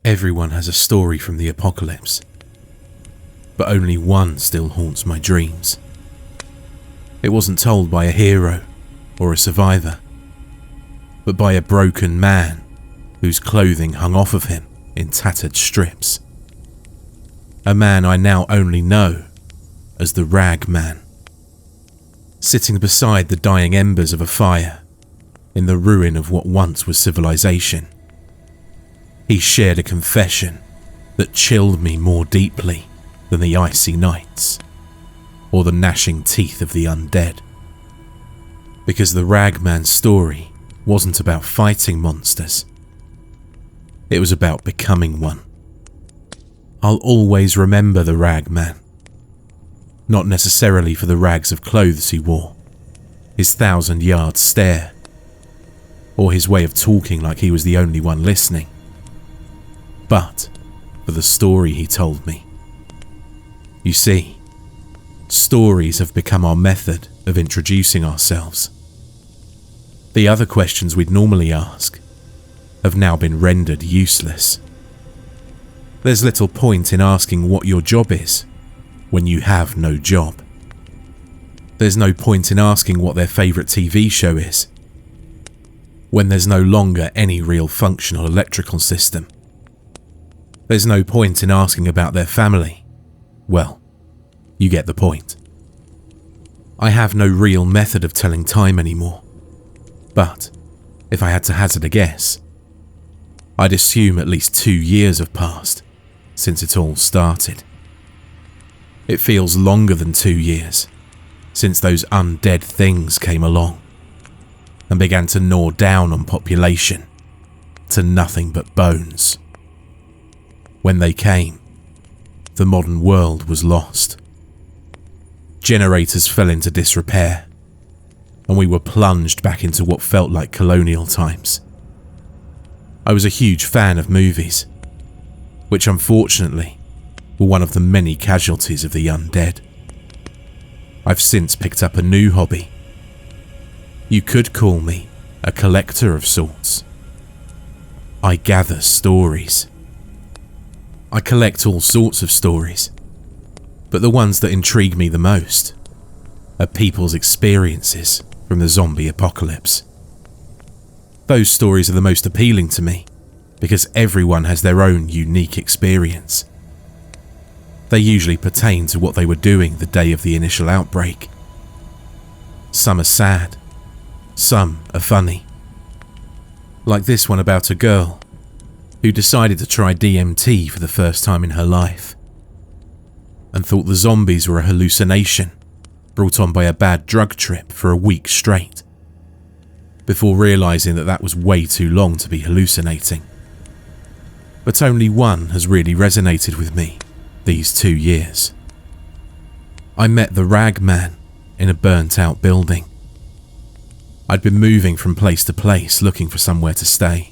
Everyone has a story from the apocalypse, but only one still haunts my dreams. It wasn't told by a hero or a survivor, but by a broken man whose clothing hung off of him in tattered strips. A man I now only know as the Rag Man. Sitting beside the dying embers of a fire in the ruin of what once was civilization, he shared a confession that chilled me more deeply than the icy nights or the gnashing teeth of the undead. Because the Rag Man's story wasn't about fighting monsters. It was about becoming one. I'll always remember the Rag Man. Not necessarily for the rags of clothes he wore, his 1,000-yard stare, or his way of talking like he was the only one listening, but for the story he told me. You see, stories have become our method of introducing ourselves. The other questions we'd normally ask have now been rendered useless. There's little point in asking what your job is when you have no job. There's no point in asking what their favourite TV show is when there's no longer any real functional electrical system. There's no point in asking about their family. Well, you get the point. I have no real method of telling time anymore, but if I had to hazard a guess, I'd assume at least 2 years have passed since it all started. It feels longer than 2 years since those undead things came along and began to gnaw down on population to nothing but bones. When they came, the modern world was lost. Generators fell into disrepair, and we were plunged back into what felt like colonial times. I was a huge fan of movies, which unfortunately were one of the many casualties of the undead. I've since picked up a new hobby. You could call me a collector of sorts. I gather stories. I collect all sorts of stories, but the ones that intrigue me the most are people's experiences from the zombie apocalypse. Those stories are the most appealing to me because everyone has their own unique experience. They usually pertain to what they were doing the day of the initial outbreak. Some are sad, some are funny. Like this one about a girl who decided to try DMT for the first time in her life and thought the zombies were a hallucination brought on by a bad drug trip for a week straight, before realising that that was way too long to be hallucinating. But only one has really resonated with me these 2 years. I met the Rag Man in a burnt-out building. I'd been moving from place to place looking for somewhere to stay.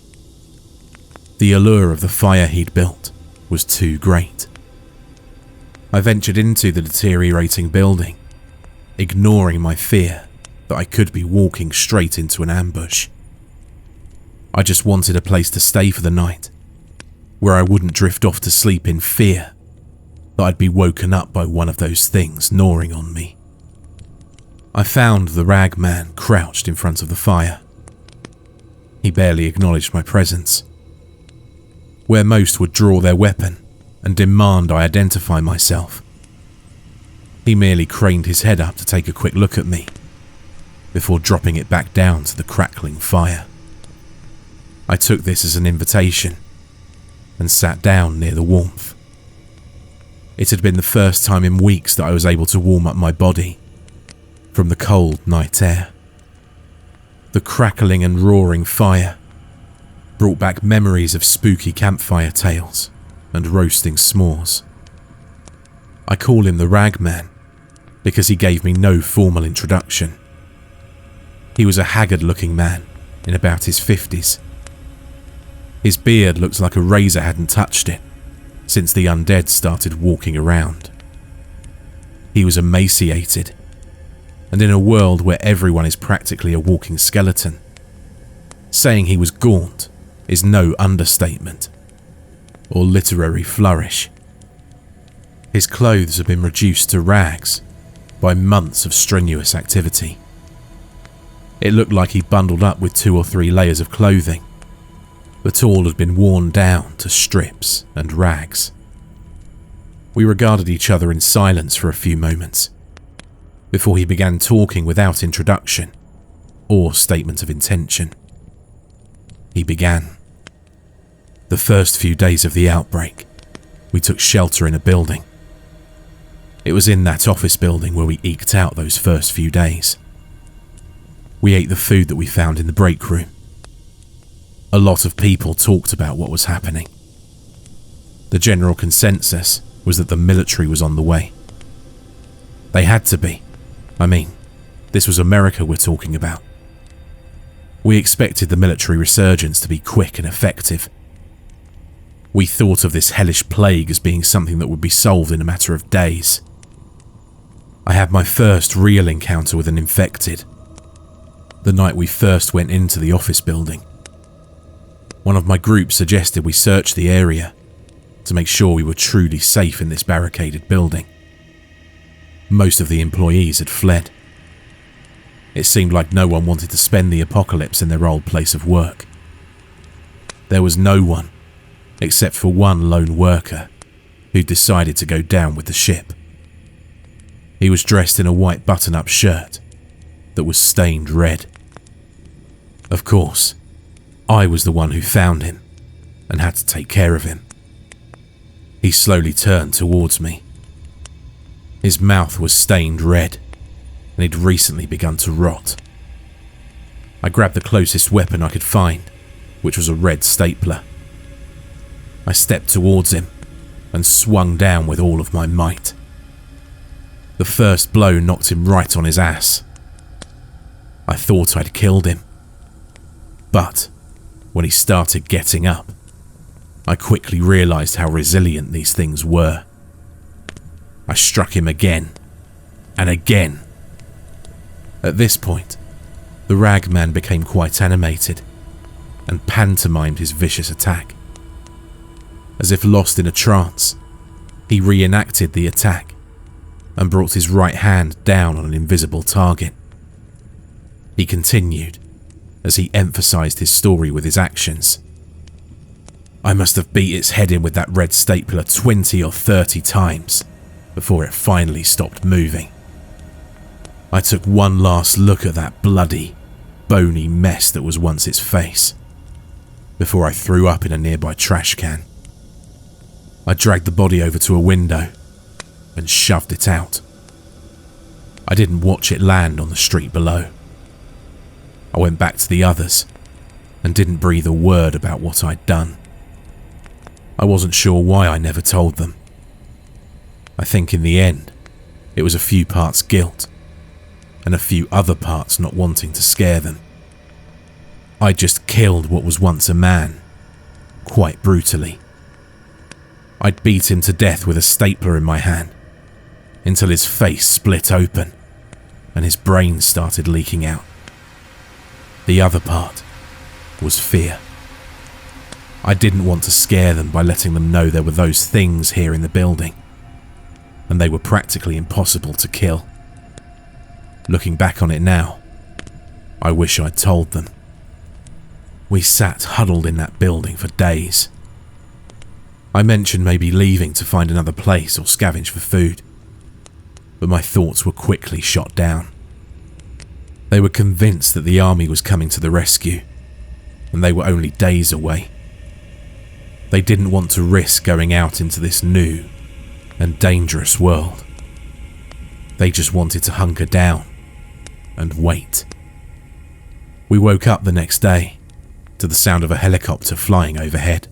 The allure of the fire he'd built was too great. I ventured into the deteriorating building, ignoring my fear that I could be walking straight into an ambush. I just wanted a place to stay for the night, where I wouldn't drift off to sleep in fear that I'd be woken up by one of those things gnawing on me. I found the Rag Man crouched in front of the fire. He barely acknowledged my presence. Where most would draw their weapon and demand I identify myself, he merely craned his head up to take a quick look at me before dropping it back down to the crackling fire. I took this as an invitation and sat down near the warmth. It had been the first time in weeks that I was able to warm up my body from the cold night air. The crackling and roaring fire brought back memories of spooky campfire tales and roasting s'mores. I call him the Rag Man because he gave me no formal introduction. He was a haggard-looking man in about his 50s. His beard looked like a razor hadn't touched it since the undead started walking around. He was emaciated, and in a world where everyone is practically a walking skeleton, saying he was gaunt is no understatement. or literary flourish. His clothes had been reduced to rags by months of strenuous activity. It looked like he bundled up with 2 or 3 layers of clothing, but all had been worn down to strips and rags. We regarded each other in silence for a few moments, before he began talking without introduction or statement of intention. He began. The first few days of the outbreak, we took shelter in a building. It was in that office building where we eked out those first few days. We ate the food that we found in the break room. A lot of people talked about what was happening. The general consensus was that the military was on the way. They had to be. I mean, this was America we're talking about. We expected the military resurgence to be quick and effective. We thought of this hellish plague as being something that would be solved in a matter of days. I had my first real encounter with an infected, the night we first went into the office building. One of my group suggested we search the area to make sure we were truly safe in this barricaded building. Most of the employees had fled. It seemed like no one wanted to spend the apocalypse in their old place of work. There was no one, except for one lone worker, who decided to go down with the ship. He was dressed in a white button-up shirt that was stained red. Of course, I was the one who found him and had to take care of him. He slowly turned towards me. His mouth was stained red, and he'd recently begun to rot. I grabbed the closest weapon I could find, which was a red stapler. I stepped towards him and swung down with all of my might. The first blow knocked him right on his ass. I thought I'd killed him, but when he started getting up, I quickly realized how resilient these things were. I struck him again and again. At this point, the ragman became quite animated and pantomimed his vicious attack. As if lost in a trance, he reenacted the attack and brought his right hand down on an invisible target. He continued as he emphasized his story with his actions. I must have beat its head in with that red stapler 20 or 30 times before it finally stopped moving. I took one last look at that bloody, bony mess that was once its face, before I threw up in a nearby trash can. I dragged the body over to a window and shoved it out. I didn't watch it land on the street below. I went back to the others and didn't breathe a word about what I'd done. I wasn't sure why I never told them. I think in the end, it was a few parts guilt and a few other parts not wanting to scare them. I just killed what was once a man, quite brutally. I'd beat him to death with a stapler in my hand, until his face split open and his brain started leaking out. The other part was fear. I didn't want to scare them by letting them know there were those things here in the building, and they were practically impossible to kill. Looking back on it now, I wish I'd told them. We sat huddled in that building for days. I mentioned maybe leaving to find another place or scavenge for food, but my thoughts were quickly shot down. They were convinced that the army was coming to the rescue, and they were only days away. They didn't want to risk going out into this new and dangerous world. They just wanted to hunker down and wait. We woke up the next day to the sound of a helicopter flying overhead.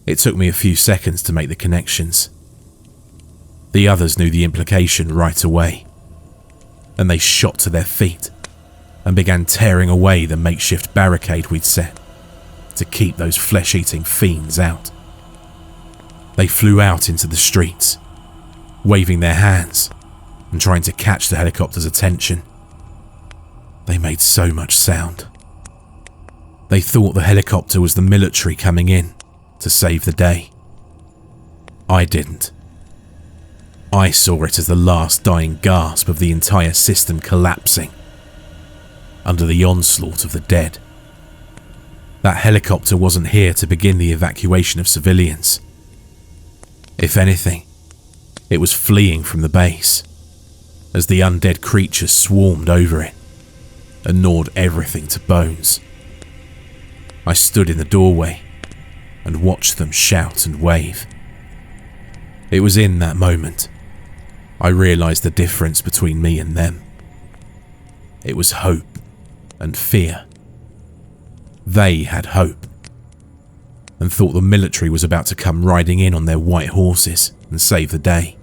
It took me a few seconds to make the connections. The others knew the implication right away, and they shot to their feet and began tearing away the makeshift barricade we'd set to keep those flesh-eating fiends out. They flew out into the streets, waving their hands and trying to catch the helicopter's attention. They made so much sound. They thought the helicopter was the military coming in to save the day. I didn't. I saw it as the last dying gasp of the entire system collapsing under the onslaught of the dead. That helicopter wasn't here to begin the evacuation of civilians. If anything, it was fleeing from the base, as the undead creatures swarmed over it and gnawed everything to bones. I stood in the doorway and watched them shout and wave. It was in that moment I realized the difference between me and them. It was hope and fear. They had hope and thought the military was about to come riding in on their white horses and save the day.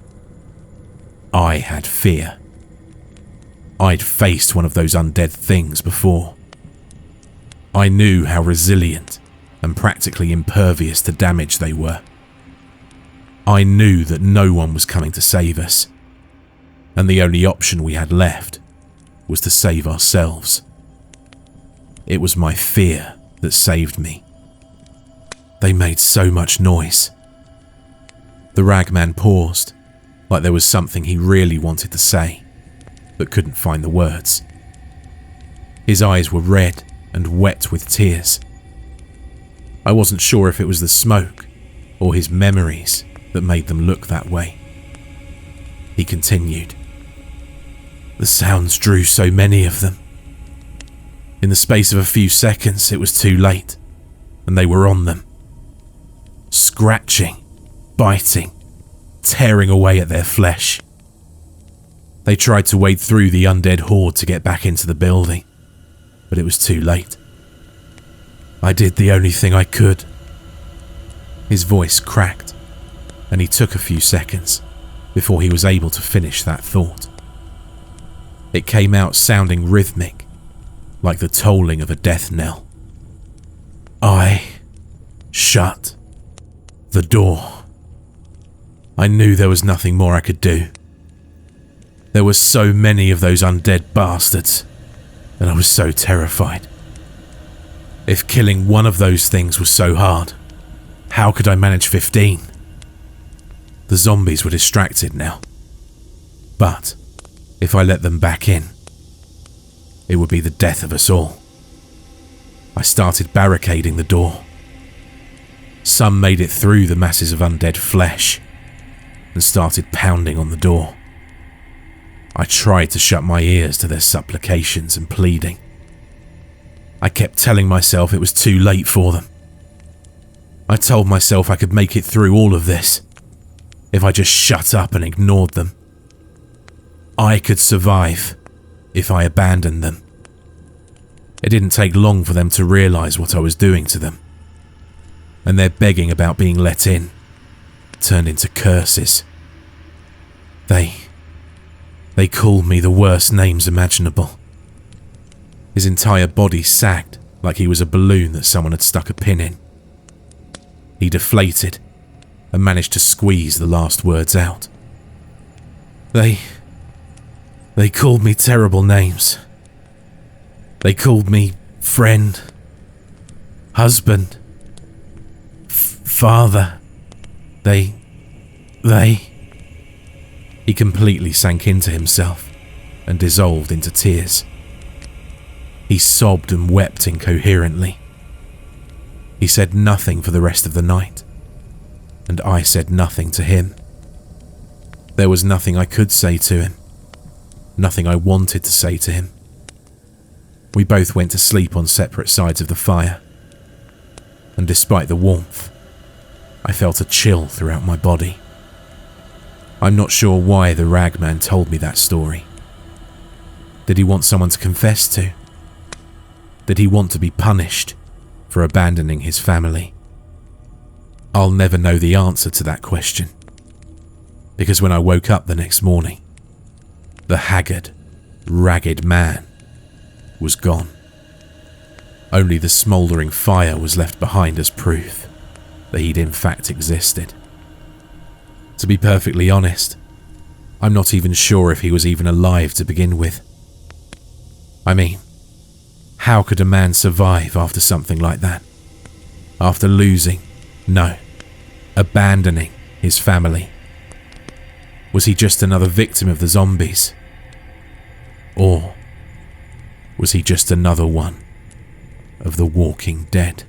I had fear. I'd faced one of those undead things before. I knew how resilient and practically impervious to damage they were. I knew that no one was coming to save us, and the only option we had left was to save ourselves. It was my fear that saved me. They made so much noise. The ragman paused, like there was something he really wanted to say, but couldn't find the words. His eyes were red and wet with tears. I wasn't sure if it was the smoke or his memories that made them look that way. He continued. The sounds drew so many of them. In the space of a few seconds, it was too late, and they were on them. Scratching, biting, tearing away at their flesh. They tried to wade through the undead horde to get back into the building, but it was too late. I did the only thing I could. His voice cracked, and he took a few seconds before he was able to finish that thought. It came out sounding rhythmic, like the tolling of a death knell. I shut the door. I knew there was nothing more I could do. There were so many of those undead bastards, and I was so terrified. If killing one of those things was so hard, how could I manage 15? The zombies were distracted now. But if I let them back in, it would be the death of us all. I started barricading the door. Some made it through the masses of undead flesh and started pounding on the door. I tried to shut my ears to their supplications and pleading. I kept telling myself it was too late for them. I told myself I could make it through all of this if I just shut up and ignored them. I could survive if I abandoned them. It didn't take long for them to realize what I was doing to them, and their begging about being let in turned into curses. They called me the worst names imaginable. His entire body sagged like he was a balloon that someone had stuck a pin in. He deflated and managed to squeeze the last words out. They called me terrible names. They called me friend, husband, father. They... He completely sank into himself and dissolved into tears. He sobbed and wept incoherently. He said nothing for the rest of the night, and I said nothing to him. There was nothing I could say to him, nothing I wanted to say to him. We both went to sleep on separate sides of the fire, and despite the warmth, I felt a chill throughout my body. I'm not sure why the ragman told me that story. Did he want someone to confess to? Did he want to be punished for abandoning his family? I'll never know the answer to that question, because when I woke up the next morning, the haggard, ragged man was gone. Only the smouldering fire was left behind as proof that he'd in fact existed. To be perfectly honest, I'm not even sure if he was even alive to begin with. I mean, how could a man survive after something like that? After losing No, abandoning his family. Was he just another victim of the zombies? Or was he just another one of the walking dead?